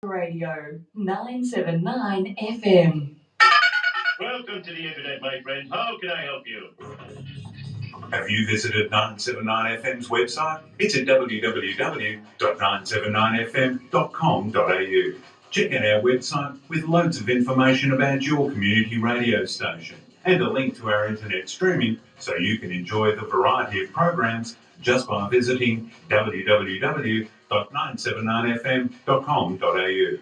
Radio 979 FM. Welcome to the internet, my friend. How can I help you? Have you visited 979FM's website? It's at www.979fm.com.au. Check out our website with loads of information about your community radio station and a link to our internet streaming so you can enjoy the variety of programs just by visiting www.979fm.com.au.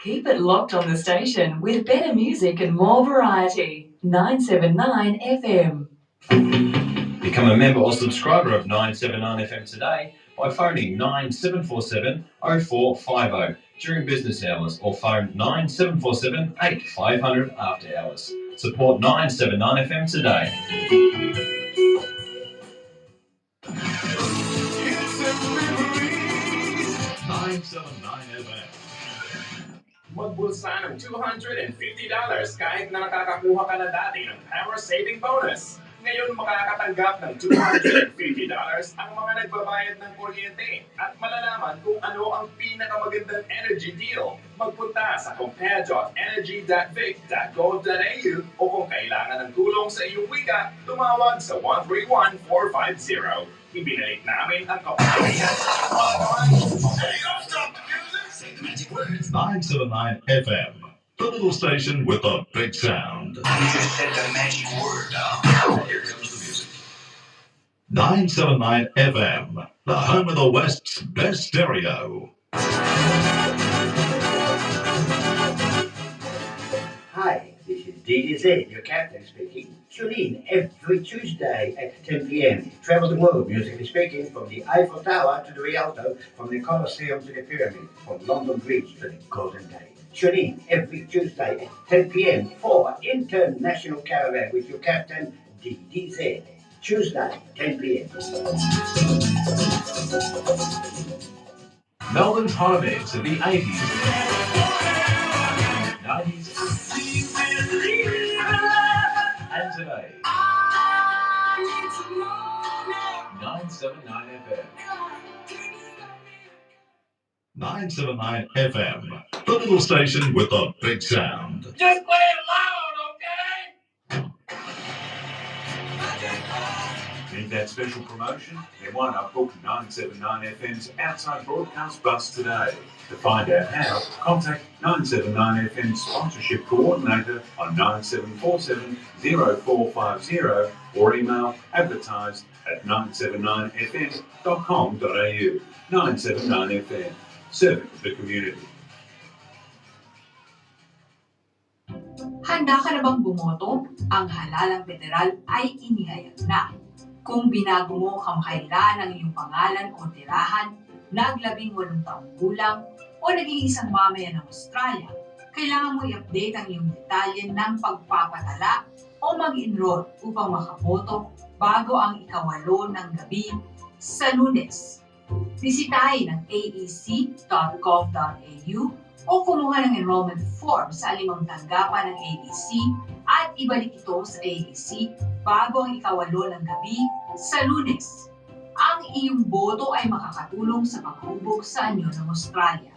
Keep it locked on the station with better music and more variety. 979 FM. Become a member or subscriber of 979 FM today by phoning 9747 0450 during business hours or phone 9747 8500 after hours. Support 979 FM today. 979 FM. Magbulsa ng $250 kahit na nakakakuha ka na dati ng Power Saving Bonus. Ngayon makakatanggap ng $250 ang mga nagbabayad ng kuryente at malalaman kung ano ang pinakamagandang energy deal. Magpunta sa compare.energy.vic.gov.au o kung kailangan ng tulong sa iyong wika, tumawag sa 131450. Ibinalik namin ang kapahayan. Say the magic words. 979 FM. The little station with the big sound. I just said the magic word. Here comes the music. 979 FM. The home of the West's best stereo. Hi, this is DDZ, your captain speaking. Tune in every Tuesday at 10 p.m. Travel the world, musically speaking, from the Eiffel Tower to the Rialto, from the Colosseum to the Pyramid, from London Bridge to the Golden Gate. Tune in every Tuesday at 10 p.m. for International Caravan with your captain, DDZ. Tuesday, 10 p.m. Melbourne's hot mix of the 80s, 90s, and today. 979 FM. 979 FM. The little station with the big sound. Just play it loud, okay? Need that that special promotion? Then why not book 979 FM's outside broadcast bus today? To find out how, contact 979 FM sponsorship coordinator on 9747 0450 or email advertise@979fm.com.au. 979 FM, serving the community. Handa ka na bang bumoto? Ang halalang federal ay inihayag na. Kung binago mo kamakailan ang iyong pangalan o tirahan, nag-18 taong gulang, o naging isang mamayan ng Australia, kailangan mo i-update ang iyong detalye ng pagpapatala o mag-enroll upang makaboto bago ang ika-8 ng gabi sa Lunes. Bisitahin ang aec.gov.au o kumuha ng enrollment form sa alimang tanggapan ng AEC at ibalik ito sa AEC bago ang ika-8 ng gabi sa Lunes. Ang iyong boto ay makakatulong sa paghubog sa anyo ng Australia.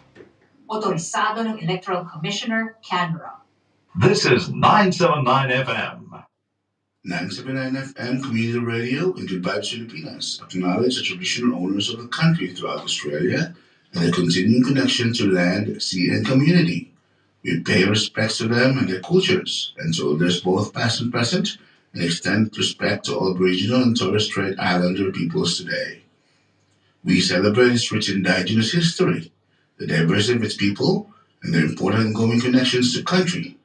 Otorisado ng Electoral Commissioner, Canberra. This is 979 FM. 979 FM Community Radio and Good Vibes Filipinas acknowledge the traditional owners of the country throughout Australia and their continuing connection to land, sea, and community. We pay respects to them and their cultures, and to elders both past and present, and extend respect to all Aboriginal and Torres Strait Islander peoples today. We celebrate its rich indigenous history, the diversity of its people, and their important ongoing connections to country.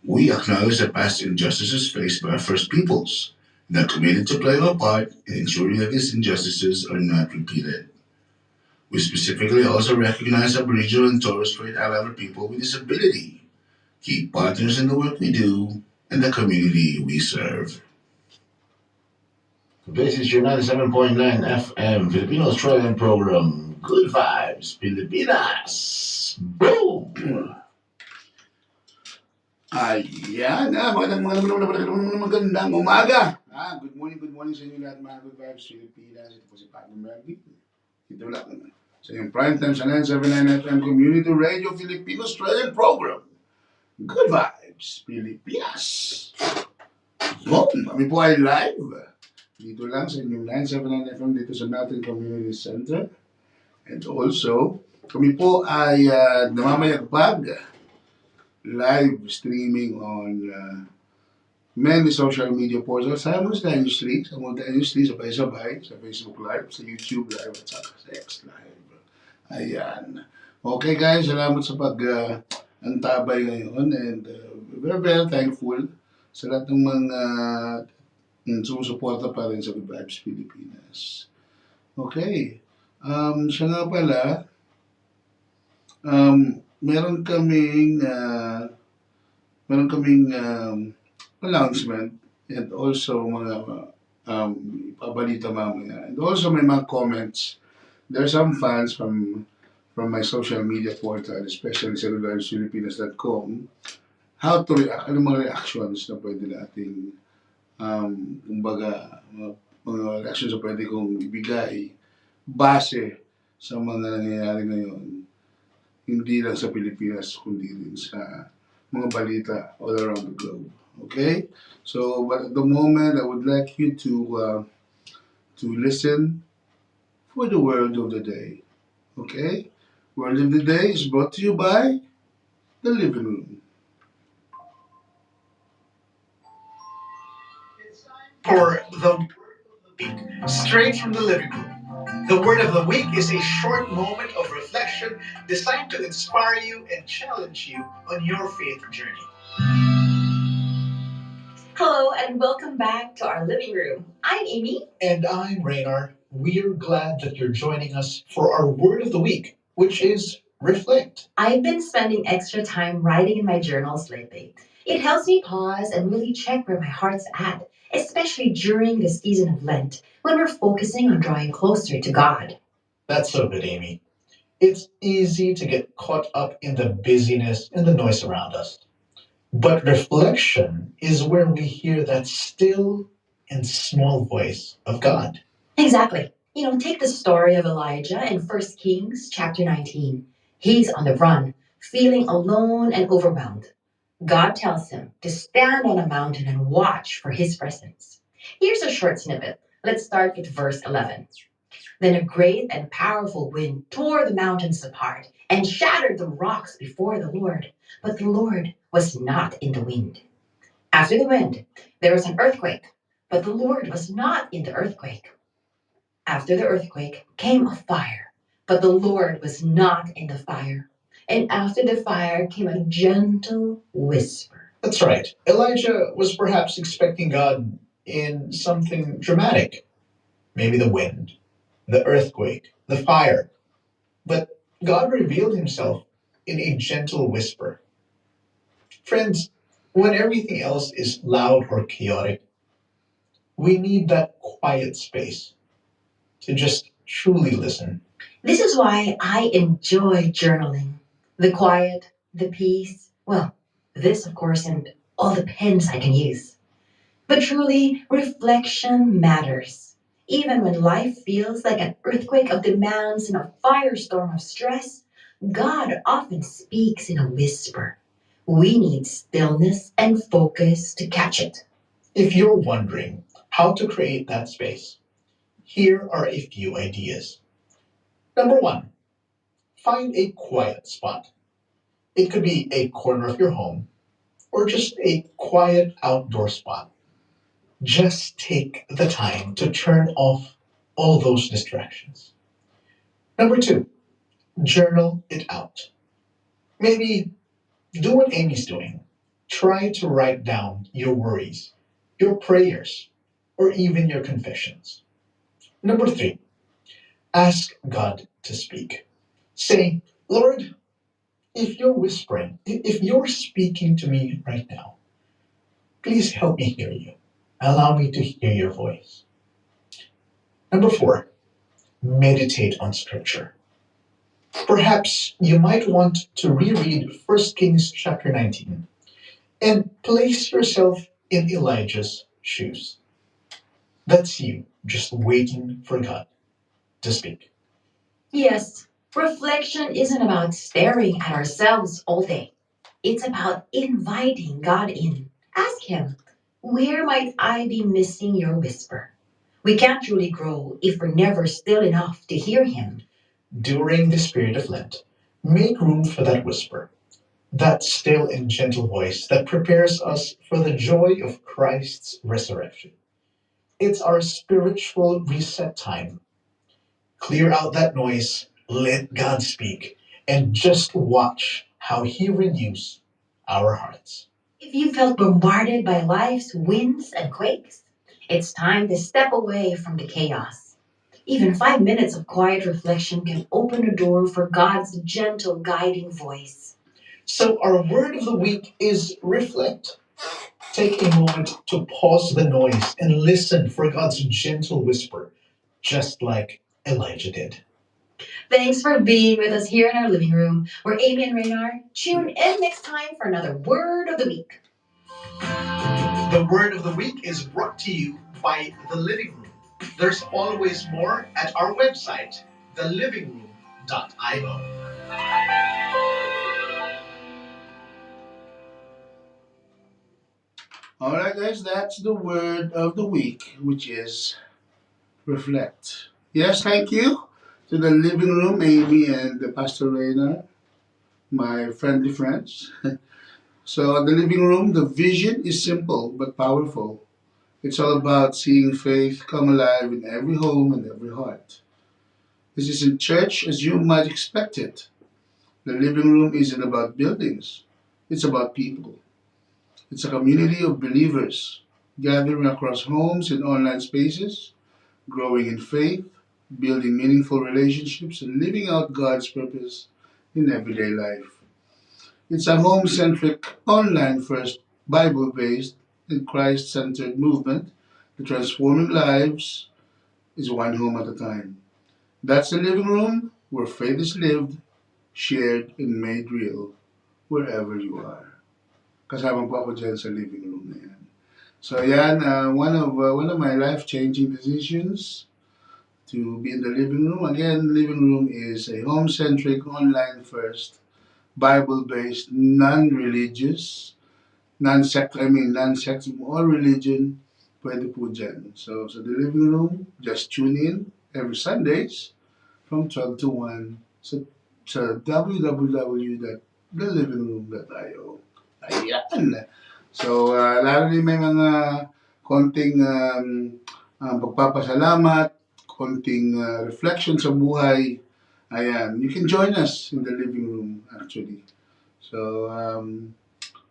We acknowledge the past injustices faced by our First Peoples, and are committed to play our part in ensuring that these injustices are not repeated. We specifically also recognize Aboriginal and Torres Strait Islander people with disability, key partners in the work we do, and the community we serve. This is your 97.9 FM Filipino-Australian program, Good Vibes Pilipinas. Boom! Ayan, magandang umaga. Good morning sa inyo lahat mga Good Vibes Pilipinas. Ito po si Pablo Melvin. Ito lang sa inyong prime time sa 979 FM Community Radio Filipino-Australian program, Good Vibes Pilipinas. So, kami po ay live dito lang sa inyong 979 FM dito sa Melbourne Community Center. And also, kami po ay namamayagpag live streaming on many social media portals simultaneously, sabay-sabay, sa Facebook Live, sa YouTube Live, at sa X Live. Ayan. Okay guys, salamat sa pag-antabay ngayon, and we're very thankful sa lahat ng mga sumusuporta pa rin sa Good Vibes Pilipinas. Okay. Siya nga pala, meron kaming announcement, and also mga ipabalita mamaya, and also may mga comments. There are some fans from my social media portal, especially sa livestreaming.com, how to react, ano mga reactions na pwede nating kumbaga mga reactions na pwede kong ibigay base sa mga nangyayari ngayon, hindi lang sa Pilipinas, kundi rin sa mga balita all around the globe. Okay? So, but at the moment, I would like you to listen for the word of the day. Okay? Word of the day is brought to you by the Living Room. For the week, straight from the living room. The word of the week is a short moment of reflection designed to inspire you and challenge you on your faith journey. Hello and welcome back to our living room. I'm Amy. And I'm Raynor. We're glad that you're joining us for our word of the week, which is reflect. I've been spending extra time writing in my journals lately. It helps me pause and really check where my heart's at, especially during the season of Lent, when we're focusing on drawing closer to God. That's so good, Amy. It's easy to get caught up in the busyness and the noise around us. But reflection is where we hear that still and small voice of God. Exactly. Take the story of Elijah in 1 Kings chapter 19. He's on the run, feeling alone and overwhelmed. God tells him to stand on a mountain and watch for his presence. Here's a short snippet Let's start with verse 11. Then a great and powerful wind tore the mountains apart and shattered the rocks before the Lord. But the Lord was not in the wind. After the wind, there was an earthquake, but the Lord was not in the earthquake. After the earthquake came a fire, but the Lord was not in the fire. And after the fire came a gentle whisper. That's right. Elijah was perhaps expecting God in something dramatic. Maybe the wind, the earthquake, the fire. But God revealed himself in a gentle whisper. Friends, when everything else is loud or chaotic, we need that quiet space to just truly listen. This is why I enjoy journaling. The quiet, the peace, well, this of course, and all the pens I can use. But truly, reflection matters. Even when life feels like an earthquake of demands and a firestorm of stress, God often speaks in a whisper. We need stillness and focus to catch it. If you're wondering how to create that space, here are a few ideas. Number one, find a quiet spot. It could be a corner of your home or just a quiet outdoor spot. Just take the time to turn off all those distractions. Number two, journal it out. Maybe do what Amy's doing. Try to write down your worries, your prayers, or even your confessions. Number three, ask God to speak. Say, Lord, if you're whispering, if you're speaking to me right now, please help me hear you. Allow me to hear your voice. Number four, meditate on scripture. Perhaps you might want to reread 1 Kings chapter 19 and place yourself in Elijah's shoes. That's you just waiting for God to speak. Yes, reflection isn't about staring at ourselves all day. It's about inviting God in. Ask Him, where might I be missing your whisper? We can't truly grow if we're never still enough to hear Him. During this period of Lent, make room for that whisper, that still and gentle voice that prepares us for the joy of Christ's resurrection. It's our spiritual reset time. Clear out that noise, let God speak, and just watch how He renews our hearts. If you felt bombarded by life's winds and quakes, it's time to step away from the chaos. Even 5 minutes of quiet reflection can open a door for God's gentle guiding voice. So, our word of the week is reflect. Take a moment to pause the noise and listen for God's gentle whisper, just like Elijah did. Thanks for being with us here in our living room. We're Amy and Reynard. Tune in next time for another Word of the Week. The word of the week is brought to you by The Living Room. There's always more at our website, thelivingroom.io. All right, guys, that's the word of the week, which is reflect. Yes, thank you to the living room, Amy and the Pastor Reina, my friendly friends. So, the living room, the vision is simple but powerful. It's all about seeing faith come alive in every home and every heart. This isn't church as you might expect it. The living room isn't about buildings, it's about people. It's a community of believers gathering across homes and online spaces, growing in faith, building meaningful relationships, and living out God's purpose in everyday life. It's a home centric, online first, Bible based, and Christ centered movement that transforming lives is one home at a time. That's the living room where faith is lived, shared, and made real wherever you are. Kasama po ako dyan sa living room na yan. So yan, one of my life-changing decisions to be in the living room. Again, living room is a home-centric, online-first, Bible-based, non-religious, non-sect, all religion, pwede po dyan. So, sa The Living Room, just tune in every Sundays from 12 to 1 sa www.thelivingroom.io. Ayan! So, lalo din may mga konting pagpapasalamat, konting reflection sa buhay. Ayan, you can join us in the living room actually. So,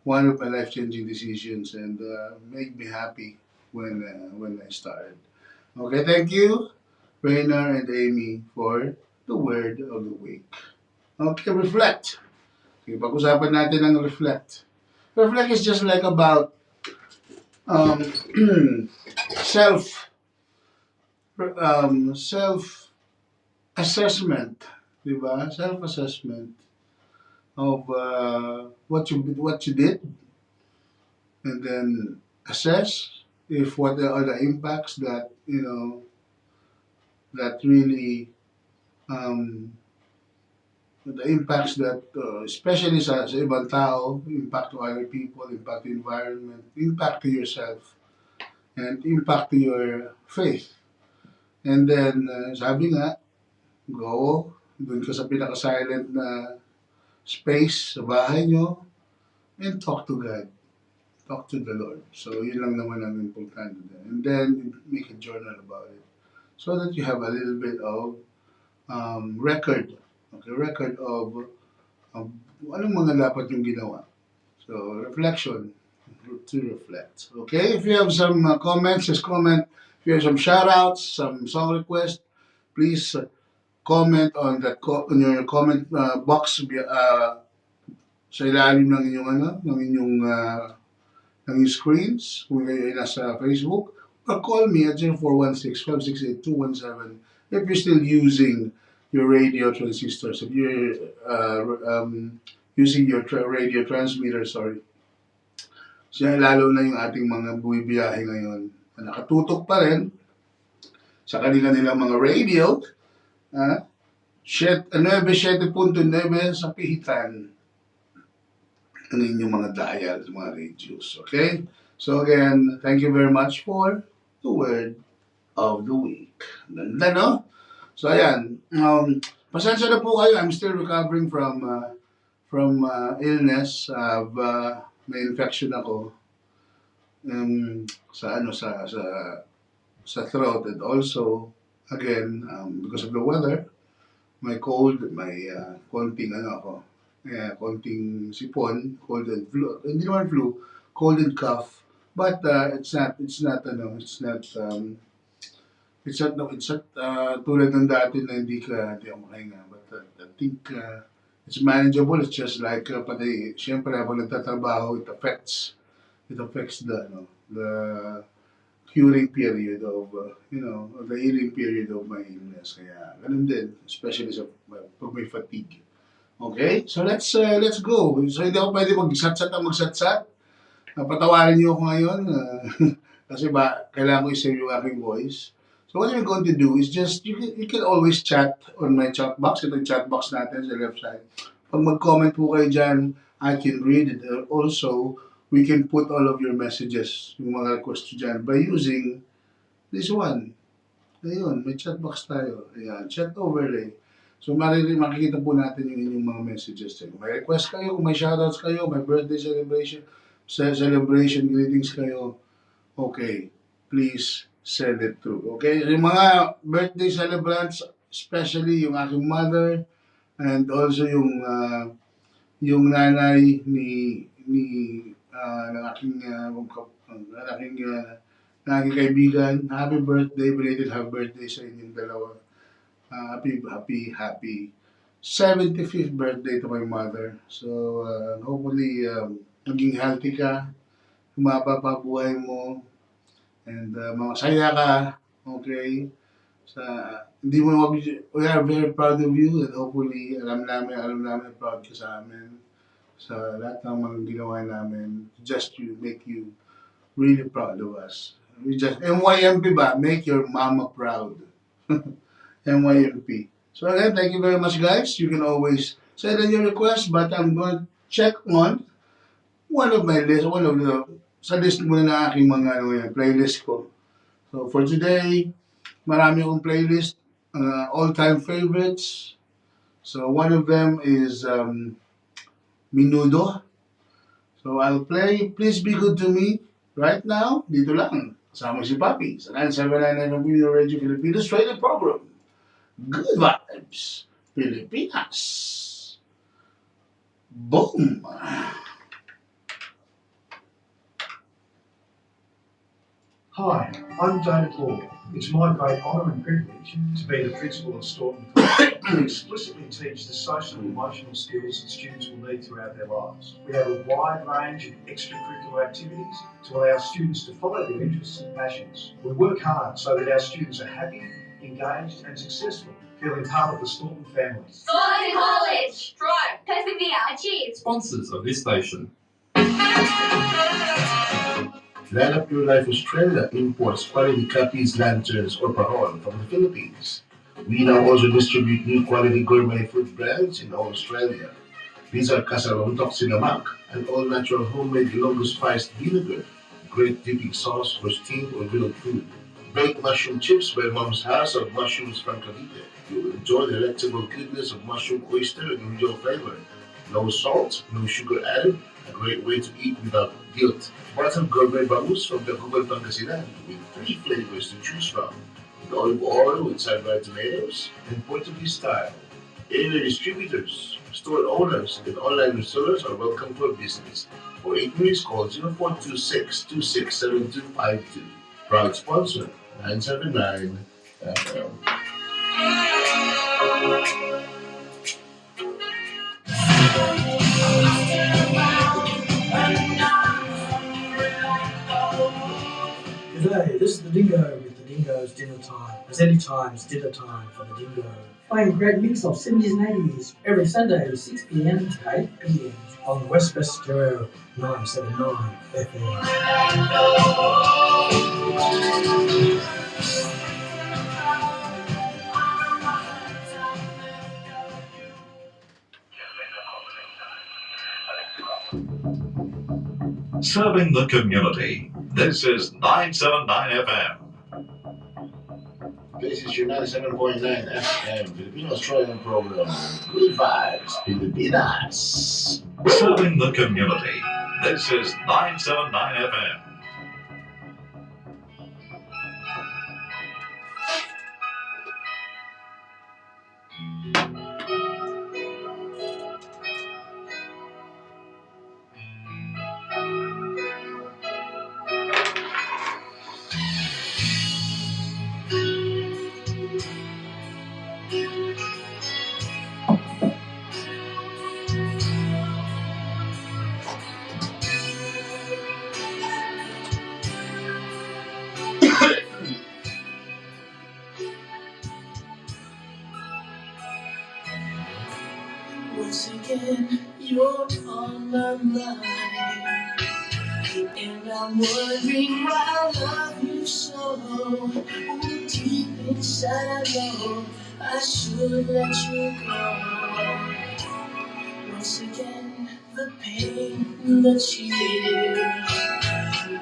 one of my life-changing decisions and made me happy when I started. Okay, thank you, Rainer and Amy, for the word of the week. Okay, reflect. Okay, pag-usapan natin ang reflect. Reflect is just like about self assessment, di ba? Self assessment of what you did, and then assess if what are the impacts that that really the impacts that especially sa ibang tao, impact to other people, impact to environment, impact to yourself, and impact to your faith. And then sabi nga, go dun ka sa pinaka-silent na space sa bahay nyo and talk to God. Talk to the Lord. So, yun lang naman ang importante din. And then, make a journal about it. So that you have a little bit of record. Okay, record of anong mga dapat yung ginawa. So, reflection. To reflect. Okay, if you have some comments, just comment. If you have some shout-outs, some song requests, please comment on that on your comment box sa ilalim ng inyong ng inyong screens kung kayo ay nasa Facebook, or call me at 0416-568-217 if you're still using your radio transistors, if you're using your radio transmitter, sorry. So, lalo na yung ating mga buwibiyahe ngayon na nakatutok pa rin sa nilang mga radio, 97.9 sa pihitan ng inyong mga dials, mga radios. Okay? So again, thank you very much for the word of the week. Ganda, no? So ayan, pasensya na po kayo. I'm still recovering from illness. May infection ako sa throat, and also again because of the weather, my cold, my konting konting sipon, cold and flu, hindi naman flu, cold and cough, but it's not tulad ng dati na hindi ako makahinga, but I think it's manageable. It's just like pati siyempre habang nagtatrabaho, it affects the curing period of the healing period of my illness. Kaya ganun din, especially sa pag may fatigue. Okay, so let's go. So hindi ako pwede magsatsat. Patawarin niyo ako ngayon kasi kailangan ko i-save yung aking voice. So what you're going to do is just, you can always chat on my chat box. Ito yung chat box natin sa left side. Pag mag-comment po kayo dyan, I can read it. Also, we can put all of your messages, yung mga requests dyan, by using this one. Ayun, may chat box tayo. Ayan, chat overlay. So, makikita po natin yung inyong mga messages dyan. Kung may request kayo, kung may shoutouts kayo, may birthday celebration, greetings kayo, okay, please send it through. Okay? Yung mga birthday celebrants, especially yung aking mother, and also yung nanay ng aking kaibigan. Happy birthday, belated happy birthday sa inyong dalawa. Happy 75th birthday to my mother. So, hopefully, maging healthy ka, humaba pa buhay mo, and masaya ka, okay? We are very proud of you, and hopefully, alam namin proud ka sa amin, sa lahat ng mga ginawa namin, just to make you really proud of us. We just, MYMP ba? Make your mama proud. MYMP. So again, thank you very much, guys. You can always send in your request, but I'm going to check on one of the sa list muna na aking mga playlist ko. So for today, marami akong playlist, all-time favorites. So one of them is Minudo. So I'll play Please Be Good to Me right now, dito lang. Kasama si Papi sa 979 Filipino Radio Filipinas Radio Program. Good vibes, Pilipinas. Boom! Hi, I'm David Law. It's my great honour and privilege to be the principal of Staunton College and explicitly teach the social and emotional skills that students will need throughout their lives. We have a wide range of extracurricular activities to allow students to follow their interests and passions. We work hard so that our students are happy, engaged and successful, feeling part of the Staunton family. Staunton College! Strive! Persevere! Achieve! Sponsors of this station. Light Up Your Life Australia imports quality copies, lanterns, or parol from the Philippines. We now also distribute new quality gourmet food brands in all Australia. These are Casalontok Sinamak, an all-natural homemade Ilonggo spiced vinegar, great dipping sauce for steamed or grilled food. Baked mushroom chips by Mom's House of Mushrooms from Cavite. You will enjoy the delectable goodness of mushroom, oyster, and original flavor. No salt, no sugar added, a great way to eat without guilt. Bottled gourmet bangus from the Google Pangasinan with 3 flavors to choose from. With olive oil with sun-dried tomatoes and Portuguese style. Area distributors, store owners, and online resellers are welcome to our business. For inquiries, call 0426-267252. Proud sponsor, 979 FM. G'day, this is the Dingo with the Dingo's Dinner Time. As any time's dinner time for the Dingo. Playing a great mix of 70s and 80s every Sunday, 6 p.m. to 8 p.m. on West Stereo 979 FM. Serving the community. This is 979 FM. This is your 97.9 FM Filipino-Australian program. Good vibes, Pilipinas. Serving the community. This is 979 FM. Once again, you're on my mind, and I'm wondering why I love you so. Oh, deep inside I know I should let you go. Once again, the pain, the tears.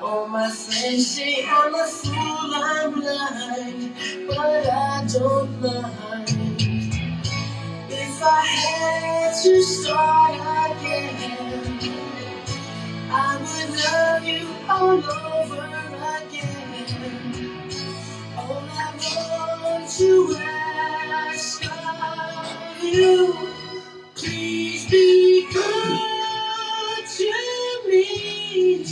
All my friends say I'm a fool, I'm blind, but I don't mind. If I had to start again, I would love you all over again. All I want to ask of you, please be good to me.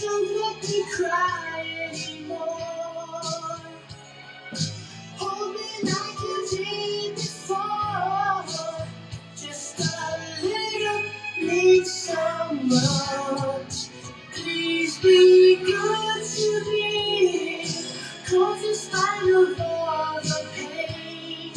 Don't let me cry anymore. Hold me like you did before. Just a little, need so much. Please be good to me. 'Cause in spite of all the pain,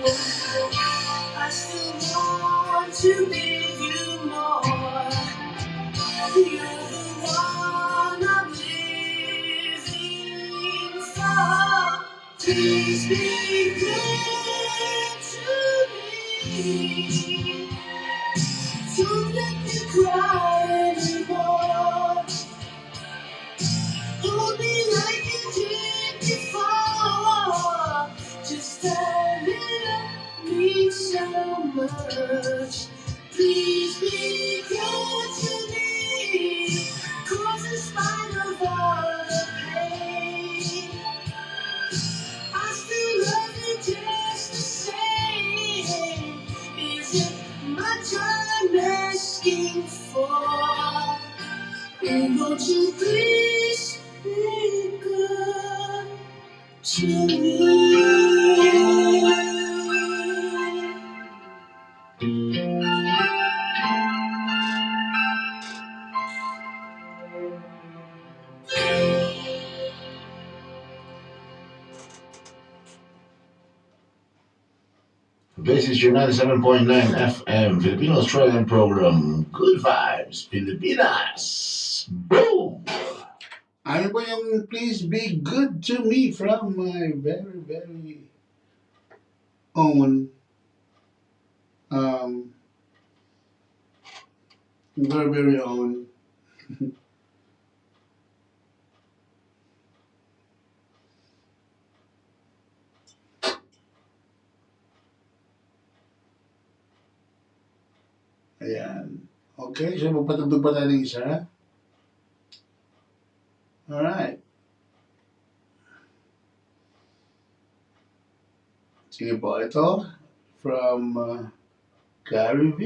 I still want to give you more. You're the one I'm living for. Please be good to me. Don't let me cry anymore. Hold me like you did before. Just tell me love me so much. Please be good to me. 'Cause in spite of all the pain, I still love you just the same. Is it much I'm asking for? And won't you please be good to me? This is your 97.9 FM Filipino-Australian program, Good Vibes, Pilipinas. Boom! Ano po yung please be good to me from my very, very own very own ayan. Okay, so magpatugtog pa tayo ng isa. Alright. Sige po, ito from Gary V.